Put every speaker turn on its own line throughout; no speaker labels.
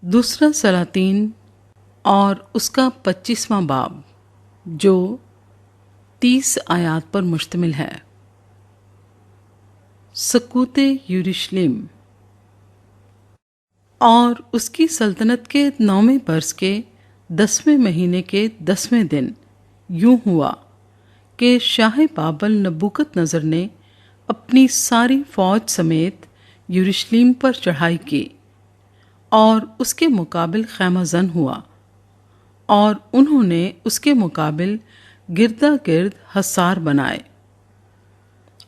दूसरा सलातीन और उसका 25वां बाब, जो 30 आयात पर मुश्तमिल है। सकूते यरूशलेम। और उसकी सल्तनत के 9वें बरस के 10वें महीने के 10वें दिन यूं हुआ कि शाह बाबल नबूकत-नज़र ने अपनी सारी फौज समेत यरूशलेम पर चढ़ाई की और उसके मुकाबिल खैमाजन हुआ, और उन्होंने उसके मुकाबिल गिरदा गिर्द हसार बनाए।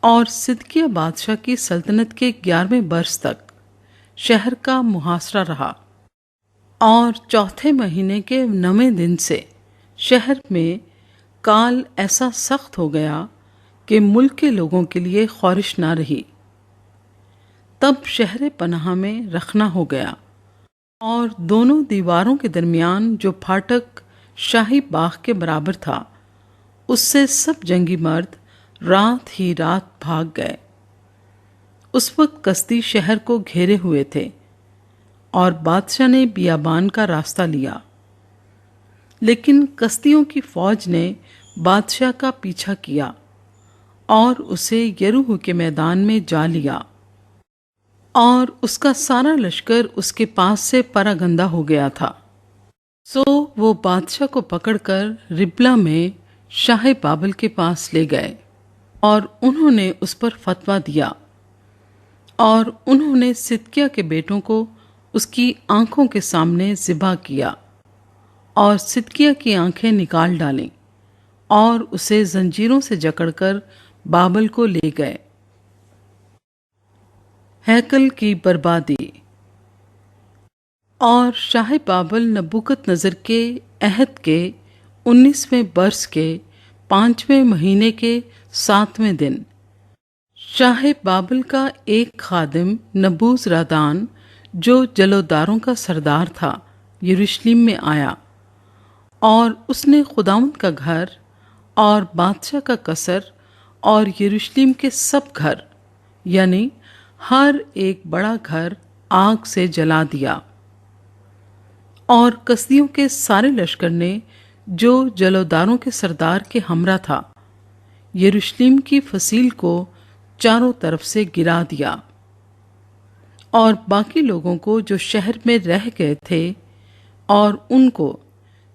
और सिदकिया बादशाह की सल्तनत के 11वें बरस तक शहर का मुहासरा रहा, और चौथे महीने के 9वें दिन से शहर में काल ऐसा सख्त हो गया कि मुल्क के लोगों के लिए ख्वारिश ना रही। तब शहर पनाह में रखना हो गया, और दोनों दीवारों के दरमियान जो फाटक शाही बाग के बराबर था, उससे सब जंगी मर्द रात ही रात भाग गए। उस वक्त कसदी शहर को घेरे हुए थे, और बादशाह ने बियाबान का रास्ता लिया। लेकिन कसदियों की फौज ने बादशाह का पीछा किया और उसे यरूह के मैदान में जा लिया, और उसका सारा लश्कर उसके पास से परागंदा हो गया था। सो वो बादशाह को पकड़कर रिबला में शाह बाबल के पास ले गए, और उन्होंने उस पर फतवा दिया, और उन्होंने सिदकिया के बेटों को उसकी आंखों के सामने ज़िबा किया, और सिदकिया की आंखें निकाल डालीं, और उसे जंजीरों से जकड़कर बाबल को ले गए। हैकल की बर्बादी। और शाह बाबल नबूकत-नज़र के अहद के 19वें बरस के 5वें महीने के 7वें दिन शाह बाबल का एक खादिम नबूज रादान, जो जलोदारों का सरदार था, यरूशलेम में आया, और उसने खुदावंद का घर और बादशाह का कसर और यरूशलेम के सब घर, यानी हर एक बड़ा घर आग से जला दिया। और कसदियों के सारे लश्कर ने, जो जलोदारों के सरदार के हमरा था, यरूशलेम की फसील को चारों तरफ से गिरा दिया, और बाकी लोगों को जो शहर में रह गए थे, और उनको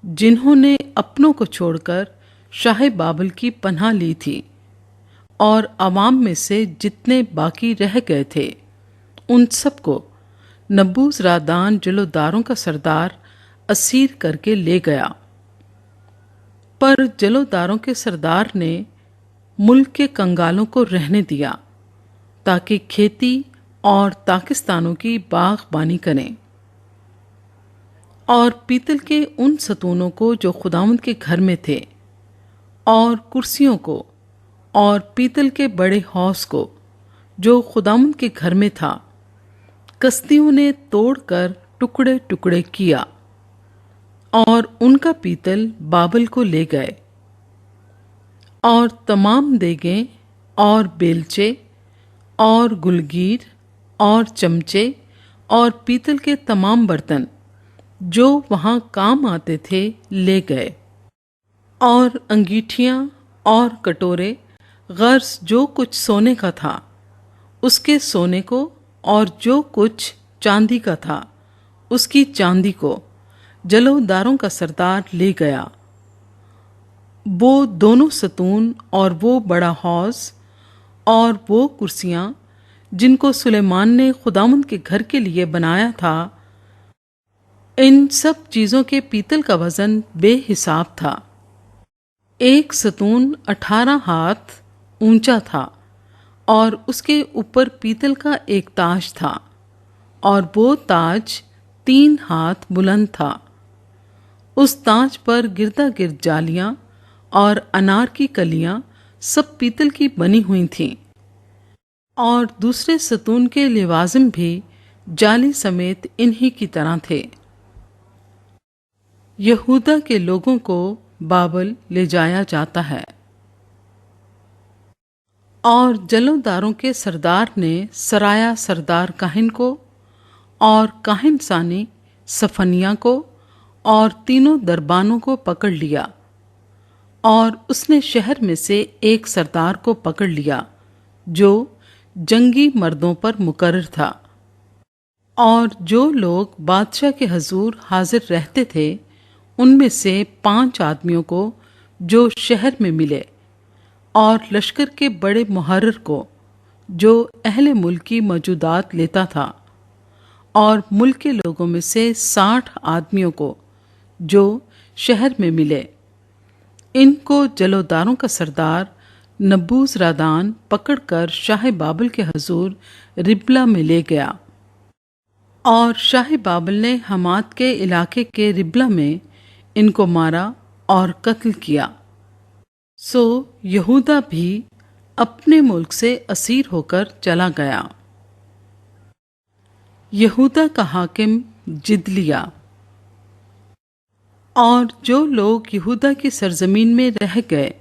जिन्होंने अपनों को छोड़कर शाह बाबल की पनाह ली थी, और अवाम में से जितने बाकी रह गए थे, उन सबको नबूज रादान जलोदारों का सरदार असीर करके ले गया। पर जलोदारों के सरदार ने मुल्क के कंगालों को रहने दिया, ताकि खेती और ताकिस्तानों की बागबानी करें, और पीतल के उन सतूनों को जो खुदावंद के घर में थे, और कुर्सियों को, और पीतल के बड़े हौस को जो खुदावंद के घर में था, कसदियों ने तोड़कर टुकड़े टुकड़े किया, और उनका पीतल बाबल को ले गए। और तमाम देगें और बेलचे और गुलगीर और चमचे और पीतल के तमाम बर्तन जो वहाँ काम आते थे ले गए, और अंगीठियाँ और कटोरे, गर्ज जो कुछ सोने का था उसके सोने को, और जो कुछ चांदी का था उसकी चांदी को जलोदारों का सरदार ले गया। वो दोनों सतून और वो बड़ा हौज और वो कुर्सियाँ जिनको सुलेमान ने खुदावंद के घर के लिए बनाया था, इन सब चीज़ों के पीतल का वज़न बेहिसाब था। एक सतून 18 हाथ ऊंचा था, और उसके ऊपर पीतल का एक ताज था, और वो ताज 3 हाथ बुलंद था। उस ताज पर गिरदा गिर्द जालियाँ और अनार की कलियाँ सब पीतल की बनी हुई थीं, और दूसरे सतून के लिवाजिम भी जाली समेत इन्हीं की तरह थे। यहूदा के लोगों को बाबल ले जाया जाता है। और जलोदारों के सरदार ने सराया सरदार काहिन को और काहिन सानी सफनिया को और तीनों दरबानों को पकड़ लिया, और उसने शहर में से एक सरदार को पकड़ लिया जो जंगी मर्दों पर मुकर्रर था। और जो लोग बादशाह के हजूर हाजिर रहते थे उनमें से 5 आदमियों को जो शहर में मिले, और लश्कर के बड़े मुहर्रिर को जो अहले मुल्क की मौजूदात लेता था, और मुल्क के लोगों में से 60 आदमियों को जो शहर में मिले। इनको जलोदारों का सरदार नबूजरादान पकड़कर शाह बाबल के हजूर रिबला में ले गया, और शाह बाबल ने हमाद के इलाके के रिबला में इनको मारा और कत्ल किया। सो यहूदा भी अपने मुल्क से असीर होकर चला गया। यहूदा का हाकिम जिदलिया। और जो लोग यहूदा की सरजमीन में रह गए,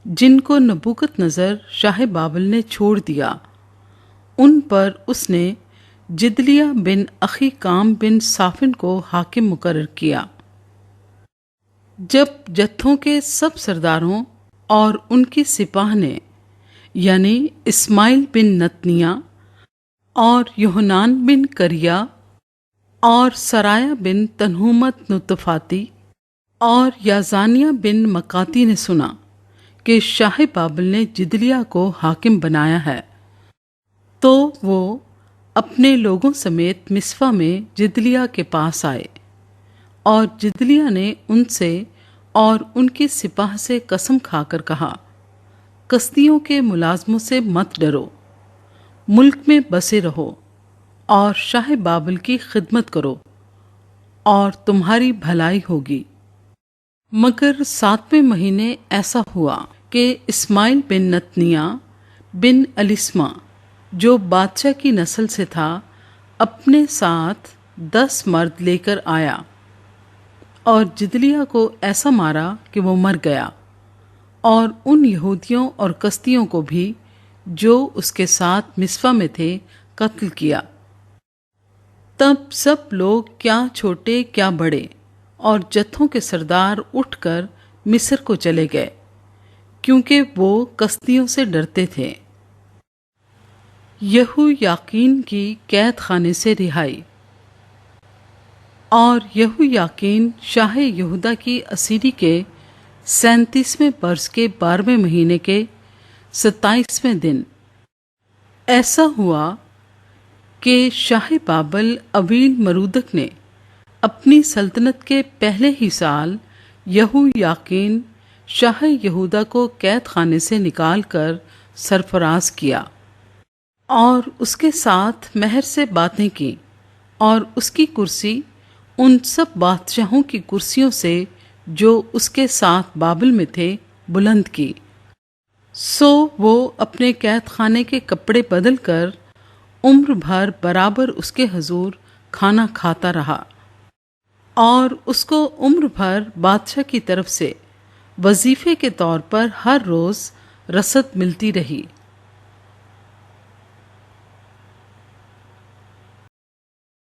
जिनको नबूकतनज़र शाह बाबल ने छोड़ दिया, उन पर उसने जिदलिया बिन अखी काम बिन साफिन को हाकिम मुकर्रर किया। जब जत्थों के सब सरदारों और उनकी सिपाह ने, यानी इस्माइल बिन नतनिया और यूहनान बिन करिया और सराया बिन तन्हुमत नुतफाती और याजानिया बिन मकाती ने सुना कि शाह बाबल ने जिदलिया को हाकिम बनाया है, तो वो अपने लोगों समेत मिस्फा में जिदलिया के पास आए, और जिदलिया ने उनसे और उनकी सिपाह से कसम खाकर कहा, कस्तियों के मुलाजमों से मत डरो, मुल्क में बसे रहो और शाह बाबल की खिदमत करो और तुम्हारी भलाई होगी। मगर 7वें महीने ऐसा हुआ कि इस्माइल बिन नतनिया बिन अलिस्मा, जो बादशाह की नस्ल से था, अपने साथ 10 मर्द लेकर आया और जिदलिया को ऐसा मारा कि वो मर गया, और उन यहूदियों और कस्तियों को भी जो उसके साथ मिस्फा में थे कत्ल किया। तब सब लोग, क्या छोटे क्या बड़े, और जत्थों के सरदार उठकर मिस्र को चले गए, क्योंकि वो कस्तियों से डरते थे। यहू याकीन की कैद खाने से रिहाई। और यहू याकीन शाह यहूदा की असीरी के 37वें बरस के 12वें महीने के 27वें दिन ऐसा हुआ कि शाह बाबल अवील मरूदक ने अपनी सल्तनत के पहले ही साल यहू याकीन शाह यहूदा को कैद खाने से निकाल कर सरफराज किया, और उसके साथ महर से बातें की, और उसकी कुर्सी उन सब बादशाहों की कुर्सियों से जो उसके साथ बाबल में थे बुलंद की। सो वो अपने कैद खाने के कपड़े बदल कर उम्र भर बराबर उसके हजूर खाना खाता रहा, और उसको उम्र भर बादशाह की तरफ से वजीफे के तौर पर हर रोज़ रसद मिलती रही।